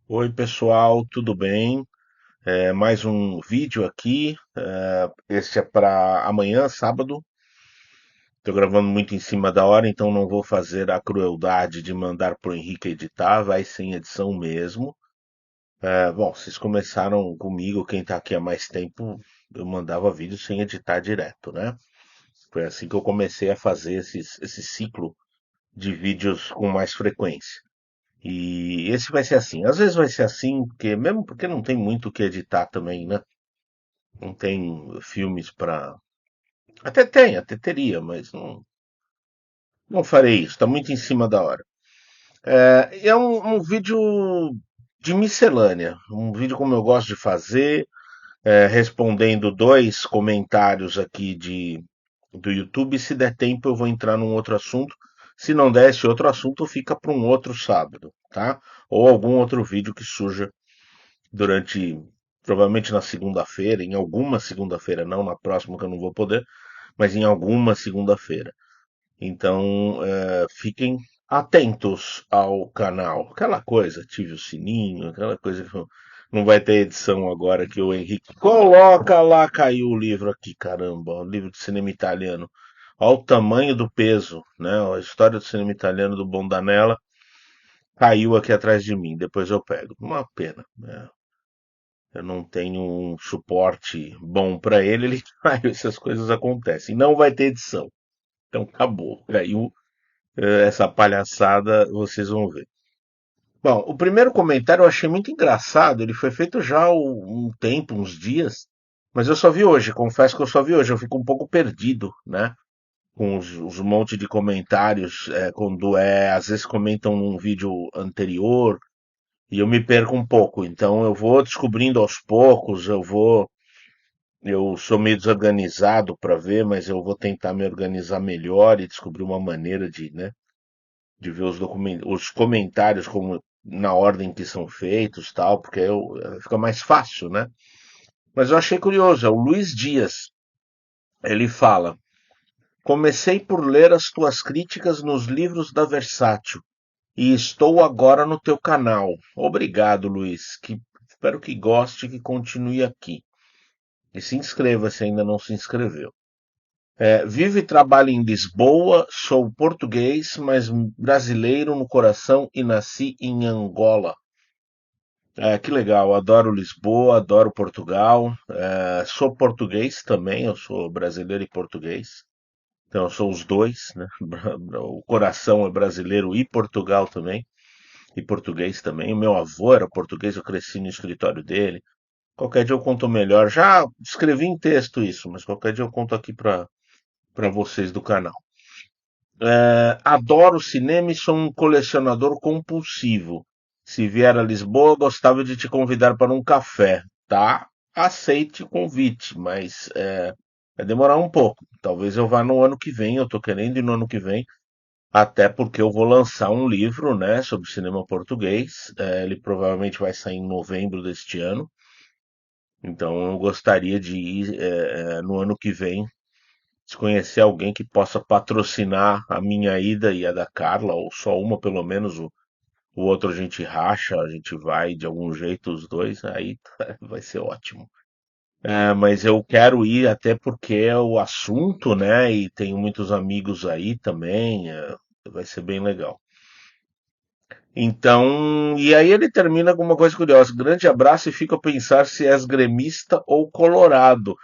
Oi, pessoal, tudo bem? Mais um vídeo aqui. Esse é para amanhã, sábado. Estou gravando muito em cima da hora, então não vou fazer a crueldade de mandar pro Henrique editar, vai sem edição mesmo. Bom, vocês começaram comigo, quem está aqui há mais tempo, eu mandava vídeo sem editar direto, né? Foi assim que eu comecei a fazer esse ciclo de vídeos com mais frequência. E esse vai ser assim. Às vezes vai ser assim, mesmo porque não tem muito o que editar também, né? Não tem filmes pra. Até tem, até teria, mas não farei isso. Tá muito em cima da hora. É um vídeo de miscelânea. Um vídeo como eu gosto de fazer, respondendo dois comentários aqui do YouTube. Se der tempo, eu vou entrar num outro assunto. Se não der, esse outro assunto fica para um outro sábado, tá? Ou algum outro vídeo que surja durante, provavelmente na segunda-feira, em alguma segunda-feira, não na próxima que eu não vou poder, mas em alguma segunda-feira. Então, fiquem atentos ao canal. Aquela coisa, ative o sininho, aquela coisa que não vai ter edição agora que o Henrique coloca lá, caiu o livro aqui, caramba, o livro de cinema italiano. Olha o tamanho do peso, né? A história do cinema italiano do Bondanella caiu aqui atrás de mim. Depois eu pego. Uma pena, né? Eu não tenho um suporte bom para ele caiu, essas coisas acontecem. Não vai ter edição. Então acabou. Caiu essa palhaçada, vocês vão ver. Bom, o primeiro comentário eu achei muito engraçado. Ele foi feito já há um tempo, uns dias, mas eu só vi hoje. Confesso que eu só vi hoje. Eu fico um pouco perdido, né? Com os monte de comentários, quando às vezes comentam num vídeo anterior, e eu me perco um pouco. Então eu vou descobrindo aos poucos, eu sou meio desorganizado para ver, mas eu vou tentar me organizar melhor e descobrir uma maneira de, né, de ver os comentários como na ordem que são feitos, tal, porque fica mais fácil, né? Mas eu achei curioso, é o Luiz Dias. Ele fala: "Comecei por ler as tuas críticas nos livros da Versátil e estou agora no teu canal. Obrigado, Luiz. Espero que goste e que continue aqui. E se inscreva se ainda não se inscreveu. Vivo e trabalho em Lisboa, sou português, mas brasileiro no coração e nasci em Angola. Que legal, adoro Lisboa, adoro Portugal. Sou português também, eu sou brasileiro e português. Então eu sou os dois, né? O coração é brasileiro e Portugal também, e português também. O meu avô era português, eu cresci no escritório dele. Qualquer dia eu conto melhor. Já escrevi em texto isso, mas qualquer dia eu conto aqui para vocês do canal. Adoro cinema e sou um colecionador compulsivo. Se vier a Lisboa, gostava de te convidar para um café, tá? Aceite o convite, mas vai demorar um pouco. Talvez eu vá no ano que vem, eu tô querendo ir no ano que vem, até porque eu vou lançar um livro, né, sobre cinema português. Ele provavelmente vai sair em novembro deste ano. Então eu gostaria de ir no ano que vem se conhecer alguém que possa patrocinar a minha ida e a da Carla, ou só uma pelo menos, o outro a gente racha, a gente vai de algum jeito os dois, aí vai ser ótimo. Mas eu quero ir até porque é o assunto, né? E tenho muitos amigos aí também, vai ser bem legal. Então, e aí ele termina com uma coisa curiosa: grande abraço e fico a pensar se és gremista ou colorado.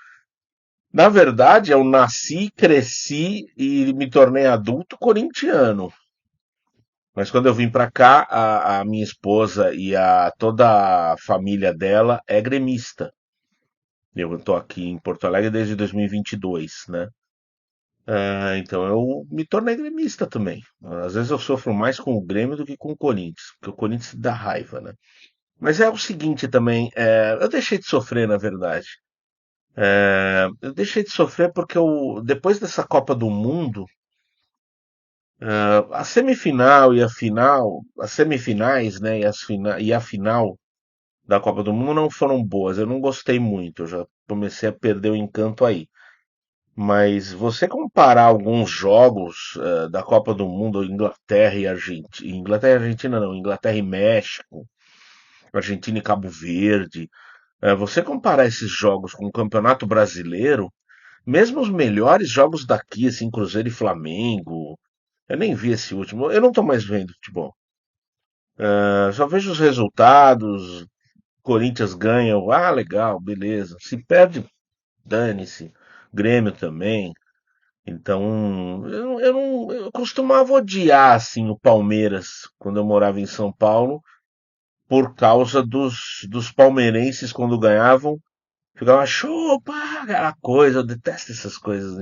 Na verdade, eu nasci, cresci e me tornei adulto corintiano. Mas quando eu vim para cá, a minha esposa e toda a família dela é gremista. Eu estou aqui em Porto Alegre desde 2022, né? Então eu me tornei gremista também. Às vezes eu sofro mais com o Grêmio do que com o Corinthians, porque o Corinthians dá raiva, né? Mas é o seguinte também, eu deixei de sofrer, na verdade. Eu deixei de sofrer porque depois dessa Copa do Mundo, a semifinal e a final, as semifinais, né, e a final da Copa do Mundo não foram boas. Eu não gostei muito, eu já comecei a perder o encanto aí. Mas você comparar alguns jogos da Copa do Mundo, Inglaterra e Argentina, Inglaterra e Argentina não, Inglaterra e México, Argentina e Cabo Verde. Você comparar esses jogos com o Campeonato Brasileiro, mesmo os melhores jogos daqui, assim, Cruzeiro e Flamengo, eu nem vi esse último, eu não tô mais vendo futebol. Só vejo os resultados, Corinthians ganha, legal, beleza. Se perde, dane-se. Grêmio também. Então, eu costumava odiar assim o Palmeiras quando eu morava em São Paulo, por causa dos palmeirenses quando ganhavam, ficava chupa, aquela coisa, eu detesto essas coisas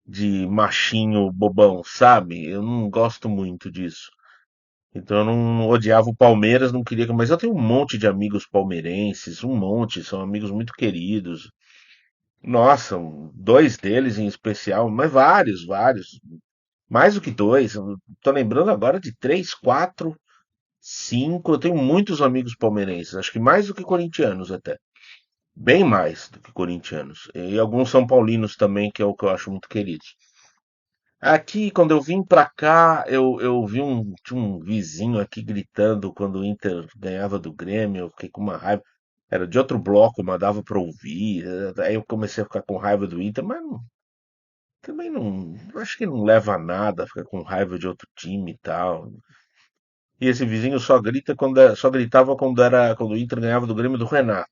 de machinho bobão, sabe? Eu não gosto muito disso. Então eu não odiava o Palmeiras, não queria, mas eu tenho um monte de amigos palmeirenses, um monte, são amigos muito queridos. Nossa, dois deles em especial, mas vários, vários. Mais do que dois. Eu tô lembrando agora de três, quatro, cinco. Eu tenho muitos amigos palmeirenses, acho que mais do que corintianos até. Bem mais do que corintianos. E alguns são paulinos também, que é o que eu acho muito querido. Aqui, quando eu vim pra cá, eu vi tinha um vizinho aqui gritando quando o Inter ganhava do Grêmio. Eu fiquei com uma raiva. Era de outro bloco, mas dava pra ouvir. Aí eu comecei a ficar com raiva do Inter, mas também não. Acho que não leva a nada ficar com raiva de outro time e tal. E esse vizinho só grita só gritava quando o Inter ganhava do Grêmio do Renato.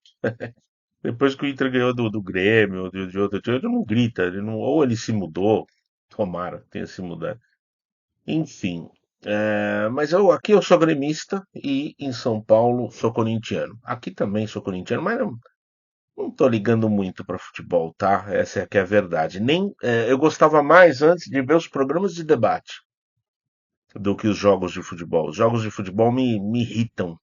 Depois que o Inter ganhou do Grêmio, de outro time, ele não grita, ou ele se mudou, tomara, tenha se mudado. Enfim, mas aqui eu sou gremista e em São Paulo sou corintiano. Aqui também sou corintiano, mas não tô ligando muito para futebol, tá? Essa é que é a verdade. Nem, eu gostava mais antes de ver os programas de debate do que os jogos de futebol. Os jogos de futebol me irritam.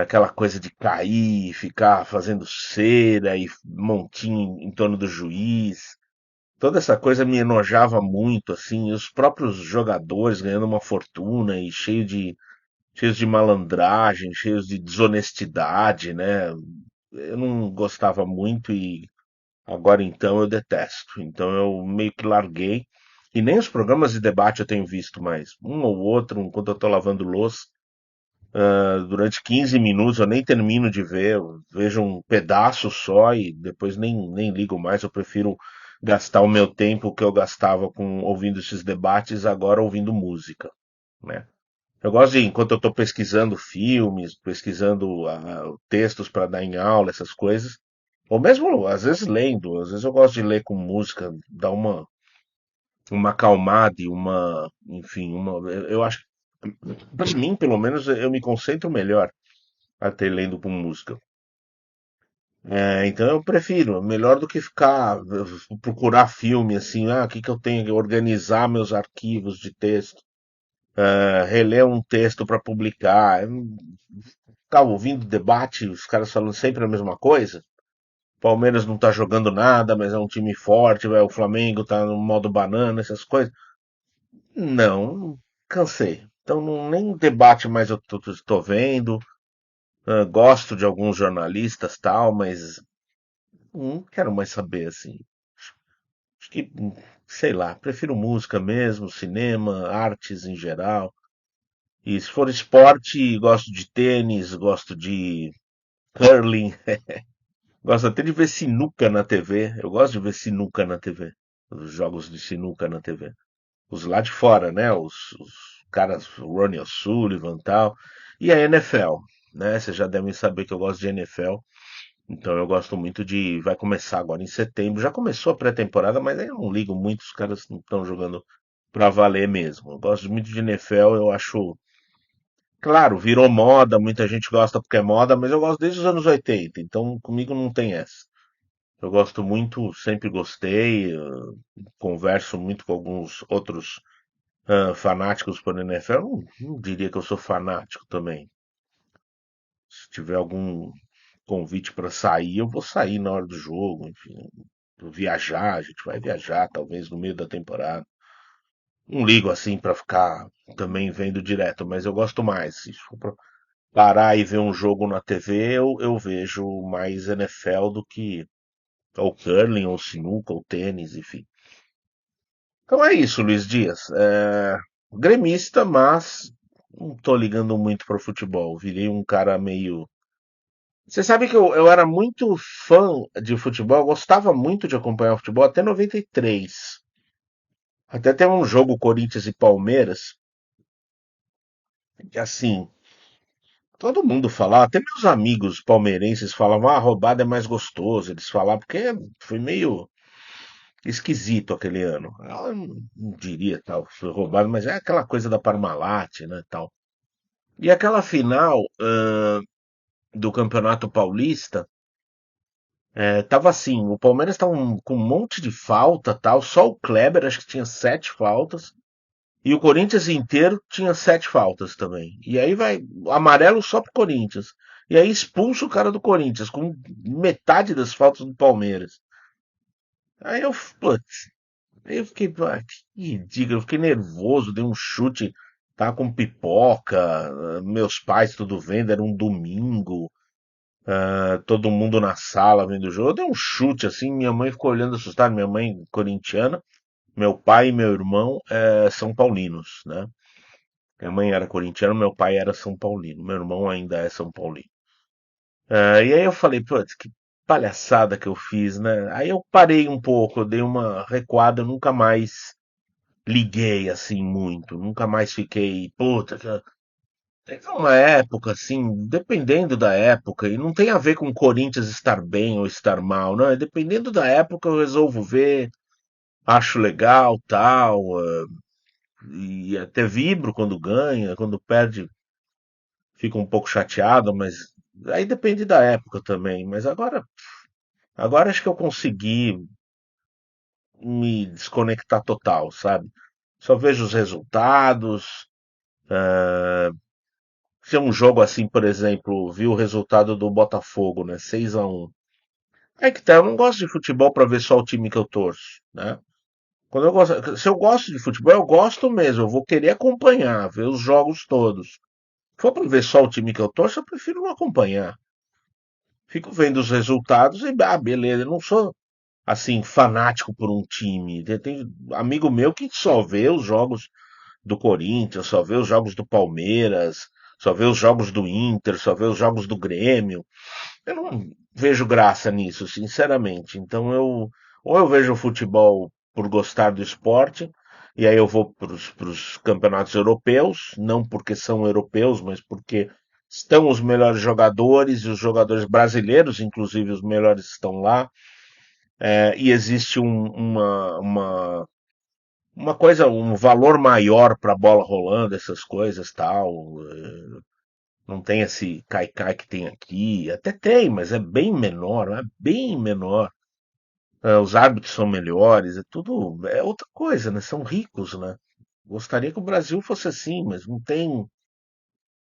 Aquela coisa de cair, ficar fazendo cera e montinho em torno do juiz. Toda essa coisa me enojava muito, assim, e os próprios jogadores ganhando uma fortuna e cheios de malandragem, cheios de desonestidade, né? Eu não gostava muito e agora então eu detesto. Então eu meio que larguei. E nem os programas de debate eu tenho visto mais. Um ou outro, enquanto eu tô lavando louça, durante 15 minutos eu nem termino de ver, eu vejo um pedaço só e depois nem ligo mais. Eu prefiro gastar o meu tempo que eu gastava com ouvindo esses debates agora ouvindo música, né? Eu gosto de, enquanto eu estou pesquisando filmes, pesquisando textos para dar em aula, essas coisas, ou mesmo às vezes lendo, às vezes eu gosto de ler com música, dar uma acalmada e enfim, eu acho, para mim, pelo menos, eu me concentro melhor até lendo com música. Então eu prefiro, melhor do que ficar procurar filme assim, o que que eu tenho que organizar meus arquivos de texto, reler um texto para publicar, ficar ouvindo debate, os caras falando sempre a mesma coisa. Palmeiras não tá jogando nada, mas é um time forte, o Flamengo tá no modo banana, essas coisas. Não, cansei. Então nem debate mais eu tô vendo. Gosto de alguns jornalistas tal, mas não quero mais saber assim. Acho que, sei lá, prefiro música mesmo, cinema, artes em geral. E se for esporte, gosto de tênis, gosto de curling, gosto até de ver sinuca na TV. Eu gosto de ver sinuca na TV. Os jogos de sinuca na TV. Os lá de fora, né? Os caras, o Ronnie O'Sullivan e tal. E a NFL, né? Vocês já devem saber que eu gosto de NFL. Então eu gosto muito de. Vai começar agora em setembro. Já começou a pré-temporada, mas eu não ligo muito. Os caras não estão jogando pra valer mesmo. Eu gosto muito de NFL. Eu acho. Claro, virou moda. Muita gente gosta porque é moda, mas eu gosto desde os anos 80. Então comigo não tem essa. Eu gosto muito, sempre gostei. Converso muito com alguns outros fanáticos por NFL. Eu não diria que eu sou fanático também. Se tiver algum convite para sair, eu vou sair na hora do jogo, enfim. Viajar, a gente vai viajar, talvez no meio da temporada. Não ligo assim para ficar também vendo direto, mas eu gosto mais. Se for pra parar e ver um jogo na TV, eu vejo mais NFL do que ou curling, ou sinuca, ou tênis, enfim. Então é isso, Luiz Dias. Gremista, mas não tô ligando muito pro futebol. Virei um cara meio. Você sabe que eu era muito fã de futebol, eu gostava muito de acompanhar o futebol até 93. Até tem um jogo Corinthians e Palmeiras, que assim, todo mundo falava, até meus amigos palmeirenses falavam, ah, roubada é mais gostoso. Eles falavam, porque foi meio esquisito aquele ano. Eu não diria tal, foi roubado, mas é aquela coisa da Parmalat, né, tal. E aquela final do Campeonato Paulista, tava assim, o Palmeiras tava com um monte de falta, tal, só o Kleber acho que tinha 7 faltas, e o Corinthians inteiro tinha 7 faltas também. E aí vai amarelo só pro Corinthians. E aí expulsa o cara do Corinthians com metade das faltas do Palmeiras. Aí eu, putz, aí eu fiquei, pá, que ridículo, eu fiquei nervoso, dei um chute, tava com pipoca, meus pais tudo vendo, era um domingo, todo mundo na sala vendo o jogo. Eu dei um chute assim, minha mãe ficou olhando assustada, minha mãe corintiana, meu pai e meu irmão são paulinos, né? Minha mãe era corintiana, meu pai era São Paulino, meu irmão ainda é São Paulino. E aí eu falei, putz, que palhaçada que eu fiz, né? Aí eu parei um pouco, eu dei uma recuada, eu nunca mais liguei assim muito, nunca mais fiquei, puta, teve uma época assim, dependendo da época, e não tem a ver com o Corinthians estar bem ou estar mal, não, é dependendo da época eu resolvo ver, acho legal, tal, e até vibro quando ganha, quando perde fico um pouco chateado, mas aí depende da época também. Mas agora acho que eu consegui me desconectar total, sabe? Só vejo os resultados. Se é um jogo assim, por exemplo, vi o resultado do Botafogo, né? 6-1. É que tá, eu não gosto de futebol para ver só o time que eu torço, né? Se eu gosto de futebol, eu gosto mesmo, eu vou querer acompanhar, ver os jogos todos. Se for para ver só o time que eu torço, eu prefiro não acompanhar. Fico vendo os resultados e, beleza, eu não sou assim, fanático por um time. Tem amigo meu que só vê os jogos do Corinthians, só vê os jogos do Palmeiras, só vê os jogos do Inter, só vê os jogos do Grêmio. Eu não vejo graça nisso, sinceramente. Então ou eu vejo o futebol por gostar do esporte, e aí eu vou para os campeonatos europeus, não porque são europeus, mas porque estão os melhores jogadores, e os jogadores brasileiros, inclusive os melhores estão lá. E existe uma coisa, um valor maior para a bola rolando, essas coisas tal. Não tem esse cai-cai que tem aqui. Até tem, mas é bem menor, é bem menor. Os árbitros são melhores, é tudo. É outra coisa, né? São ricos, né? Gostaria que o Brasil fosse assim, mas não tem.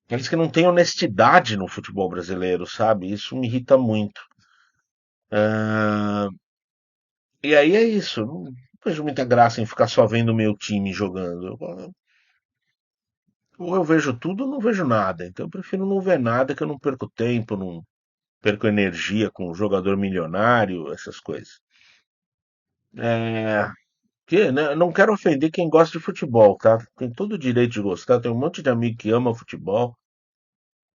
Parece que não tem honestidade no futebol brasileiro, sabe? Isso me irrita muito. Ah, e aí é isso. Não vejo muita graça em ficar só vendo o meu time jogando. Ou eu vejo tudo ou não vejo nada. Então eu prefiro não ver nada que eu não perco tempo, não perco energia com o jogador milionário, essas coisas. É, que, né, não quero ofender quem gosta de futebol, tá? Tem todo o direito de gostar. Tem um monte de amigo que ama futebol.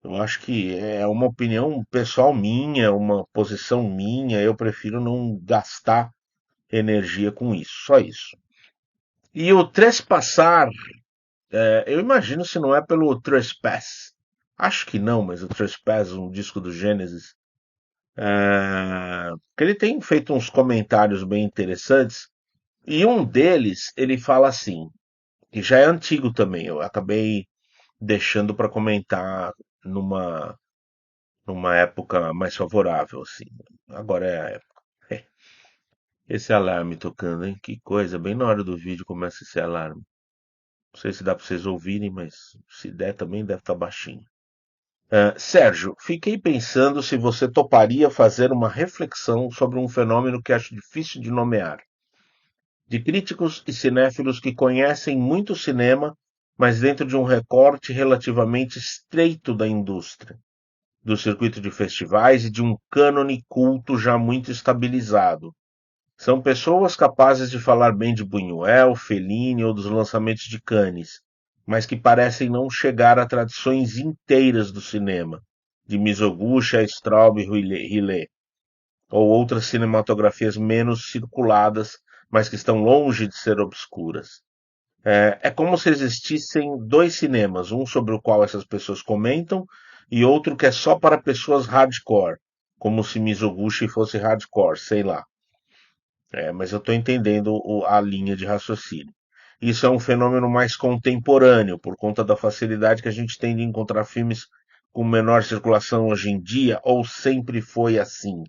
Eu acho que é uma opinião pessoal minha, uma posição minha. Eu prefiro não gastar energia com isso. Só isso. E o trespassar, eu imagino se não é pelo Trespass. Acho que não, mas o Trespass, um disco do Gênesis, que ele tem feito uns comentários bem interessantes. E um deles, ele fala assim, que já é antigo também, eu acabei deixando para comentar numa, numa época mais favorável, assim. Agora é a época. Esse alarme tocando, hein? Que coisa, bem na hora do vídeo começa esse alarme. Não sei se dá para vocês ouvirem, mas se der também deve estar baixinho. Sérgio, fiquei pensando se você toparia fazer uma reflexão sobre um fenômeno que acho difícil de nomear. De críticos e cinéfilos que conhecem muito cinema, mas dentro de um recorte relativamente estreito da indústria, do circuito de festivais e de um cânone culto já muito estabilizado. São pessoas capazes de falar bem de Buñuel, Fellini ou dos lançamentos de Cannes, mas que parecem não chegar a tradições inteiras do cinema, de Mizoguchi a Straub e Rillet, ou outras cinematografias menos circuladas, mas que estão longe de ser obscuras. É como se existissem dois cinemas, um sobre o qual essas pessoas comentam e outro que é só para pessoas hardcore, como se Mizoguchi fosse hardcore, sei lá. Mas eu estou entendendo a linha de raciocínio. Isso é um fenômeno mais contemporâneo, por conta da facilidade que a gente tem de encontrar filmes com menor circulação hoje em dia, ou sempre foi assim.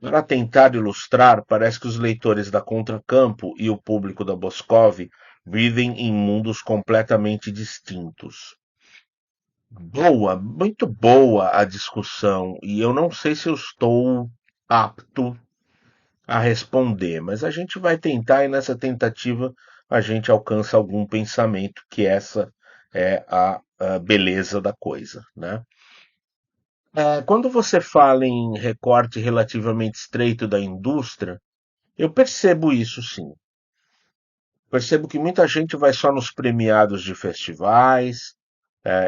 Para tentar ilustrar, parece que os leitores da Contracampo e o público da Boscov vivem em mundos completamente distintos. Boa, muito boa a discussão, e eu não sei se eu estou apto a responder, mas a gente vai tentar e nessa tentativa a gente alcança algum pensamento, que essa é a beleza da coisa, né? Quando você fala em recorte relativamente estreito da indústria, eu percebo isso sim. Percebo que muita gente vai só nos premiados de festivais,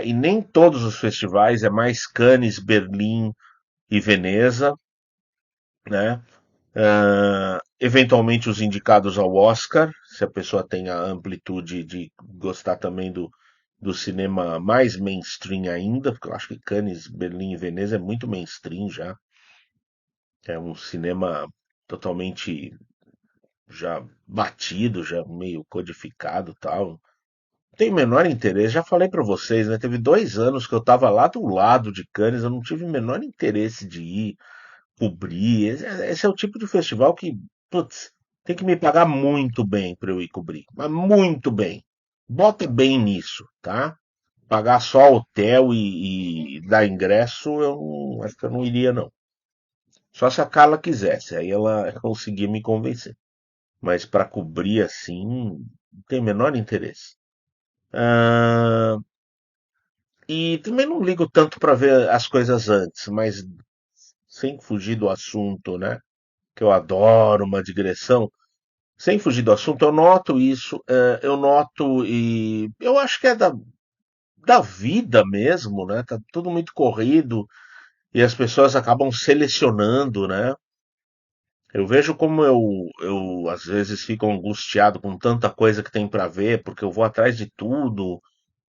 e nem todos os festivais, é mais Cannes, Berlim e Veneza, né? Eventualmente os indicados ao Oscar, se a pessoa tem a amplitude de gostar também do cinema mais mainstream ainda, porque eu acho que Cannes, Berlim e Veneza é muito mainstream já. É um cinema totalmente já batido, já meio codificado e tal. Não tenho o menor interesse, já falei pra vocês, né? Teve 2 anos que eu tava lá do lado de Cannes, eu não tive o menor interesse de ir cobrir. Esse é o tipo de festival que, putz, tem que me pagar muito bem para eu ir cobrir. Mas muito bem. Bota bem nisso, tá? Pagar só hotel e dar ingresso, acho que eu não iria, não. Só se a Carla quisesse, aí ela conseguia me convencer. Mas para cobrir assim, não tem o menor interesse. Ah, e também não ligo tanto para ver as coisas antes, mas sem fugir do assunto, né? Que eu adoro uma digressão. Sem fugir do assunto, eu noto isso, eu noto e eu acho que é da vida mesmo, né? Tá tudo muito corrido e as pessoas acabam selecionando, né? Eu vejo como eu às vezes fico angustiado com tanta coisa que tem para ver, porque eu vou atrás de tudo.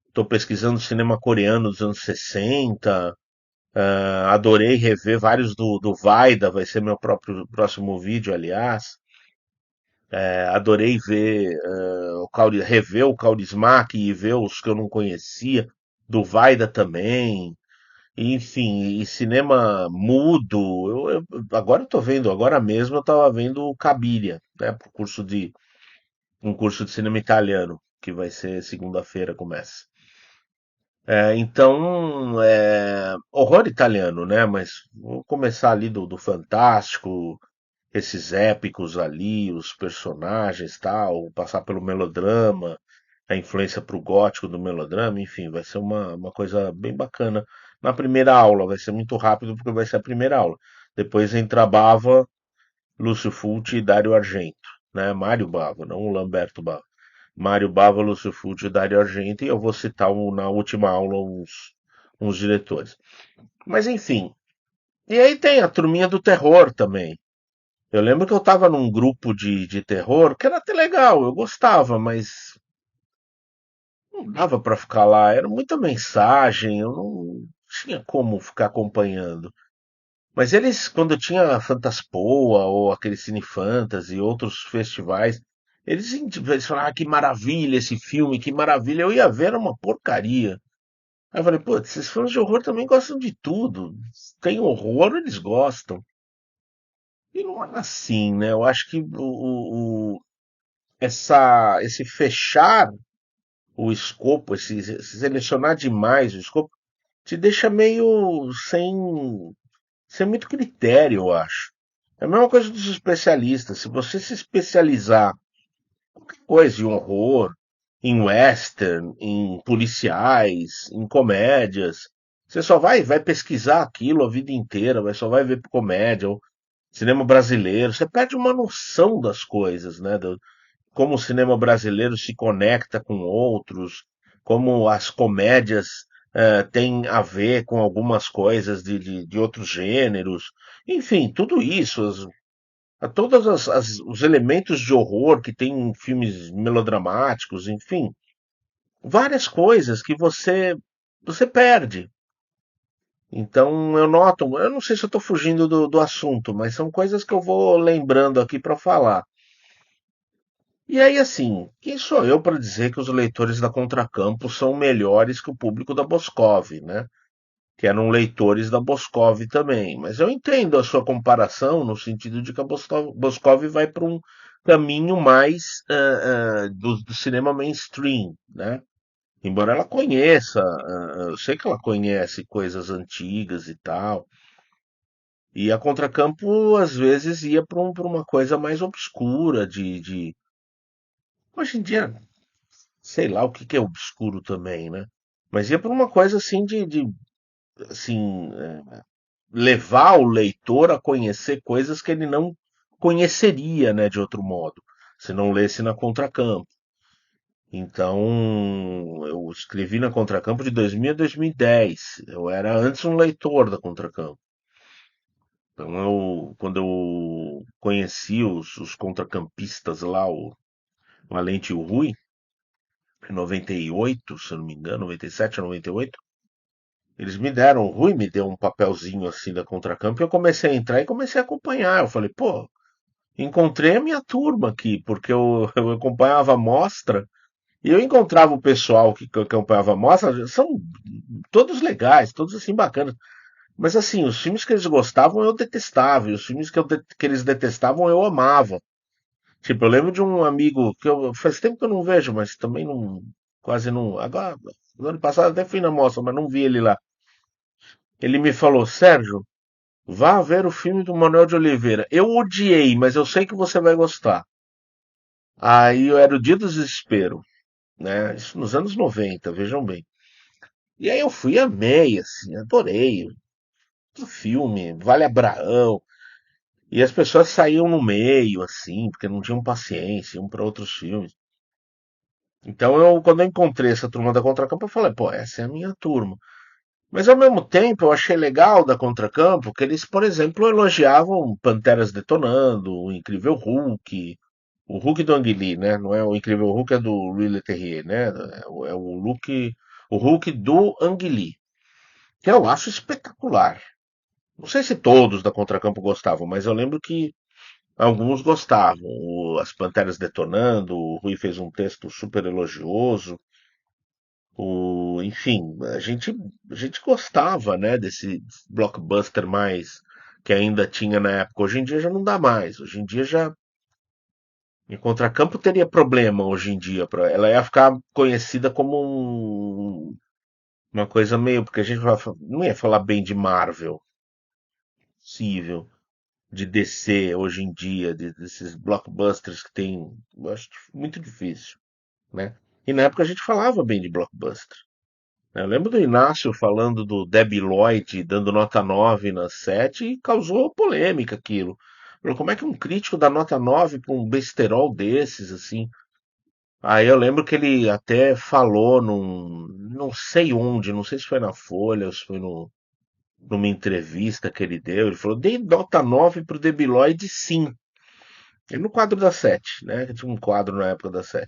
Estou pesquisando cinema coreano dos anos 60. Adorei rever vários do Vaida, vai ser meu próprio próximo vídeo, aliás. Adorei ver, rever o Kaurismäki e ver os que eu não conhecia, do Vaida também. Enfim, e cinema mudo. Agora eu tô vendo, agora mesmo eu tava vendo o Cabiria, né, um curso de cinema italiano, que vai ser segunda-feira, começa. Então, horror italiano, né? Mas vou começar ali do Fantástico, esses épicos ali, os personagens, tal, passar pelo melodrama, a influência pro gótico do melodrama, enfim, vai ser uma coisa bem bacana. Na primeira aula, vai ser muito rápido porque vai ser a primeira aula. Depois entra Bava, Lúcio Fulci e Dario Argento, né? Mário Bava, não o Lamberto Bava. Mário Bava, Lúcio Fulci e Dario Argento, e eu vou citar na última aula uns diretores. Mas enfim, e aí tem a turminha do terror também. Eu lembro que eu tava num grupo de terror que era até legal, eu gostava, mas não dava pra ficar lá, era muita mensagem, eu não tinha como ficar acompanhando. Mas eles, quando tinha a Fantaspoa ou aquele Cine Fantasy e outros festivais, eles falaram, ah, que maravilha esse filme, que maravilha. Eu ia ver, era uma porcaria. Aí eu falei, pô, esses fãs de horror também gostam de tudo. Tem horror, eles gostam. E não é assim, né? Eu acho que esse fechar o escopo, esse selecionar demais o escopo, te deixa meio sem muito critério, eu acho. É a mesma coisa dos especialistas. Se você se especializar em qualquer coisa, em horror, em western, em policiais, em comédias, você só vai pesquisar aquilo a vida inteira, só vai ver comédia, ou cinema brasileiro. Você perde uma noção das coisas, né? como o cinema brasileiro se conecta com outros, como as comédias têm a ver com algumas coisas de outros gêneros, enfim, tudo isso, a todos os elementos de horror que tem em filmes melodramáticos, enfim, várias coisas que você perde. Então eu noto, eu não sei se eu estou fugindo do assunto, mas são coisas que eu vou lembrando aqui para falar. E aí, assim, quem sou eu para dizer que os leitores da Contracampo são melhores que o público da Boscov, né? Que eram leitores da Boscov também. Mas eu entendo a sua comparação no sentido de que a Boscov vai para um caminho mais do cinema mainstream, né? Embora ela conheça, eu sei que ela conhece coisas antigas e tal. E a Contracampo às vezes ia para uma coisa mais obscura hoje em dia, sei lá o que que é obscuro também, né? Mas ia para uma coisa assim assim, levar o leitor a conhecer coisas que ele não conheceria, né, de outro modo, se não lesse na Contracampo. Então, eu escrevi na Contracampo de 2000 a 2010. Eu era antes um leitor da Contracampo. Então, quando eu conheci os contracampistas lá, o Valente e o Rui, em 98, se eu não me engano, 97 ou 98, eles me deram, o Rui me deu um papelzinho assim da Contracampo e eu comecei a entrar e comecei a acompanhar. Eu falei, pô, encontrei a minha turma aqui, porque eu acompanhava a mostra e eu encontrava o pessoal que acompanhava a mostra, são todos legais, todos assim bacanas. Mas assim, os filmes que eles gostavam eu detestava, e os filmes que eles detestavam eu amava. Tipo, eu lembro de um amigo que eu faz tempo que eu não vejo, mas também não, quase não. Agora, no ano passado até fui na mostra, mas não vi ele lá. Ele me falou, Sérgio, vá ver o filme do Manuel de Oliveira. Eu odiei, mas eu sei que você vai gostar. Aí era o Dia do Desespero, né? Isso nos anos 90, vejam bem. E aí eu fui, amei, assim, adorei. O filme, Vale Abraão. E as pessoas saíam no meio, assim, porque não tinham paciência, iam para outros filmes. Então quando eu encontrei essa turma da Contracampo, eu falei, pô, essa é a minha turma. Mas ao mesmo tempo, eu achei legal da Contracampo que eles, por exemplo, elogiavam Panteras Detonando, o Incrível Hulk, o Hulk do Ang Lee, né? Não é o Incrível Hulk, é do Louis Leterrier, né? O Hulk do Ang Lee, que eu acho espetacular. Não sei se todos da Contracampo gostavam, mas eu lembro que alguns gostavam. As Panteras Detonando, o Rui fez um texto super elogioso. Enfim, a gente gostava, né, desse blockbuster mais que ainda tinha na época. Hoje em dia já não dá mais. Hoje em dia já em Contracampo teria problema hoje em dia para ela ia ficar conhecida como uma coisa meio porque a gente não ia falar bem de Marvel, possível, de DC hoje em dia, desses blockbusters que tem, eu acho muito difícil, né? E na época a gente falava bem de blockbuster. Eu lembro do Inácio falando do Debi Lloyd dando nota 9 na 7 e causou polêmica aquilo. Falou, como é que um crítico dá nota 9 para um besterol desses, assim? Aí eu lembro que ele até falou não sei onde, não sei se foi na Folha ou se foi numa entrevista que ele deu. Ele falou, dei nota 9 pro Debi Lloyd, sim. Ele no quadro da 7, né? Que tinha um quadro na época da 7.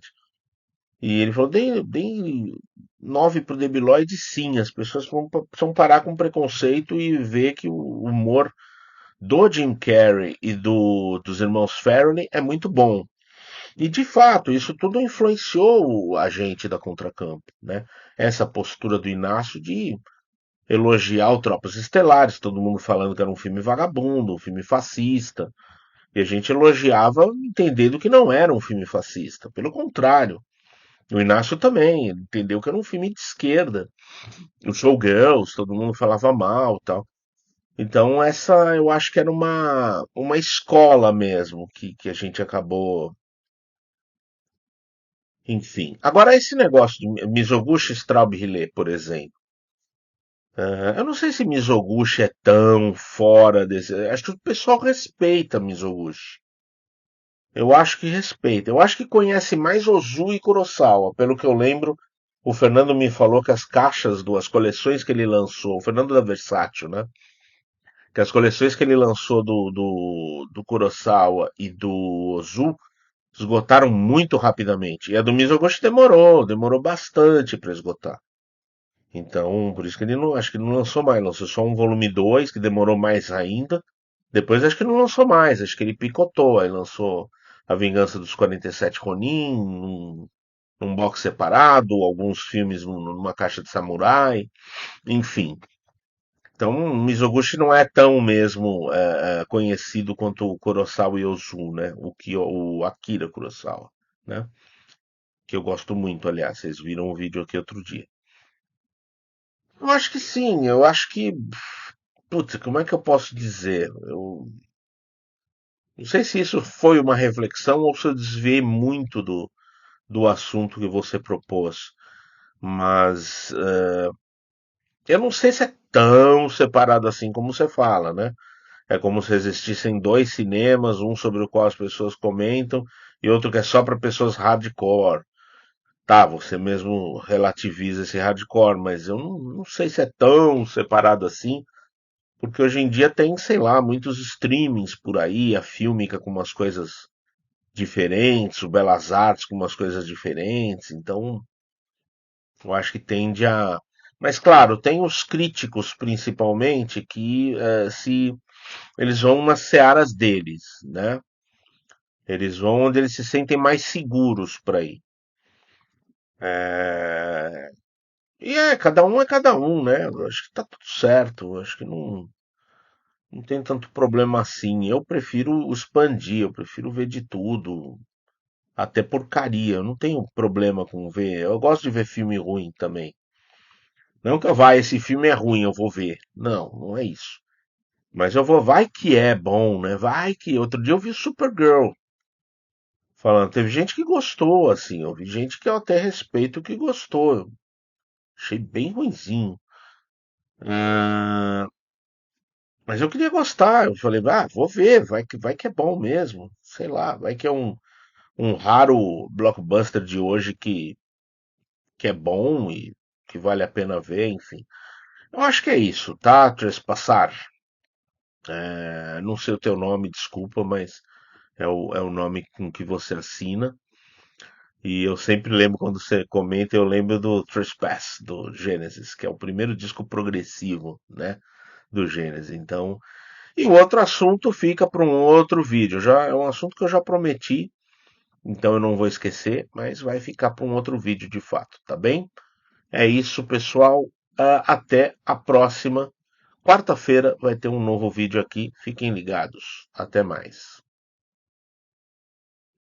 E ele falou, dei 9 pro Debiloid, sim. As pessoas precisam parar com preconceito e ver que o humor do Jim Carrey e dos irmãos Farrelly é muito bom. E de fato, isso tudo influenciou a gente da Contracampo, né? Essa postura do Inácio de elogiar o Tropas Estelares, todo mundo falando que era um filme vagabundo, um filme fascista. E a gente elogiava entendendo que não era um filme fascista. Pelo contrário, o Inácio também, ele entendeu que era um filme de esquerda. O Showgirls, todo mundo falava mal e tal. Então essa eu acho que era uma escola mesmo que a gente acabou, enfim. Agora esse negócio de Mizoguchi e Straub-Rillet, por exemplo. Eu não sei se Mizoguchi é tão fora desse. Acho que o pessoal respeita Mizoguchi. Eu acho que respeita. Eu acho que conhece mais Ozu e Kurosawa. Pelo que eu lembro, o Fernando me falou que as caixas as coleções que ele lançou, o Fernando da Versátil, né? Que as coleções que ele lançou do Kurosawa e do Ozu esgotaram muito rapidamente. E a do Mizoguchi demorou bastante para esgotar. Então, por isso que ele não, acho que ele não lançou mais, lançou só um volume 2 que demorou mais ainda. Depois acho que não lançou mais, acho que ele picotou, aí lançou A Vingança dos 47 Ronin, num box separado, alguns filmes numa caixa de samurai, enfim. Então, Mizoguchi não é tão mesmo conhecido quanto o Kurosawa Ozu, né? O Akira Kurosawa, né? Que eu gosto muito, aliás, vocês viram o vídeo aqui outro dia. Eu acho que sim, eu acho que, putz, como é que eu posso dizer? Eu não sei se isso foi uma reflexão ou se eu desviei muito do assunto que você propôs, mas eu não sei se é tão separado assim como você fala, né? É como se existissem dois cinemas, um sobre o qual as pessoas comentam e outro que é só para pessoas hardcore. Tá, você mesmo relativiza esse hardcore, mas eu não sei se é tão separado assim, porque hoje em dia tem, sei lá, muitos streamings por aí, a Filmica com umas coisas diferentes, o Belas Artes com umas coisas diferentes, então eu acho que tende a. Mas claro, tem os críticos principalmente que se eles vão nas searas deles, né? Eles vão onde eles se sentem mais seguros para ir. É, é cada um, né? Eu acho que tá tudo certo. Eu acho que não tem tanto problema assim. Eu prefiro expandir, eu prefiro ver de tudo. Até porcaria. Eu não tenho problema com ver. Eu gosto de ver filme ruim também. Não que eu vá, esse filme é ruim, eu vou ver. Não, não é isso. Mas eu vou, vai que é bom, né? Vai que. Outro dia eu vi Supergirl falando. Teve gente que gostou, assim. Eu vi gente que eu até respeito que gostou. Eu achei bem ruinzinho. Ah, mas eu queria gostar. Eu falei, vou ver, vai que é bom mesmo. Sei lá, vai que é um raro blockbuster de hoje que é bom e que vale a pena ver, enfim. Eu acho que é isso, tá? Trespassar. Não sei o teu nome, desculpa, mas é o nome com que você assina. E eu sempre lembro quando você comenta, eu lembro do Trespass, do Genesis, que é o primeiro disco progressivo, né? Do Genesis. Então, e o outro assunto fica para um outro vídeo. Já é um assunto que eu já prometi, então eu não vou esquecer, mas vai ficar para um outro vídeo de fato, tá bem? É isso, pessoal. Até a próxima. Quarta-feira vai ter um novo vídeo aqui. Fiquem ligados. Até mais.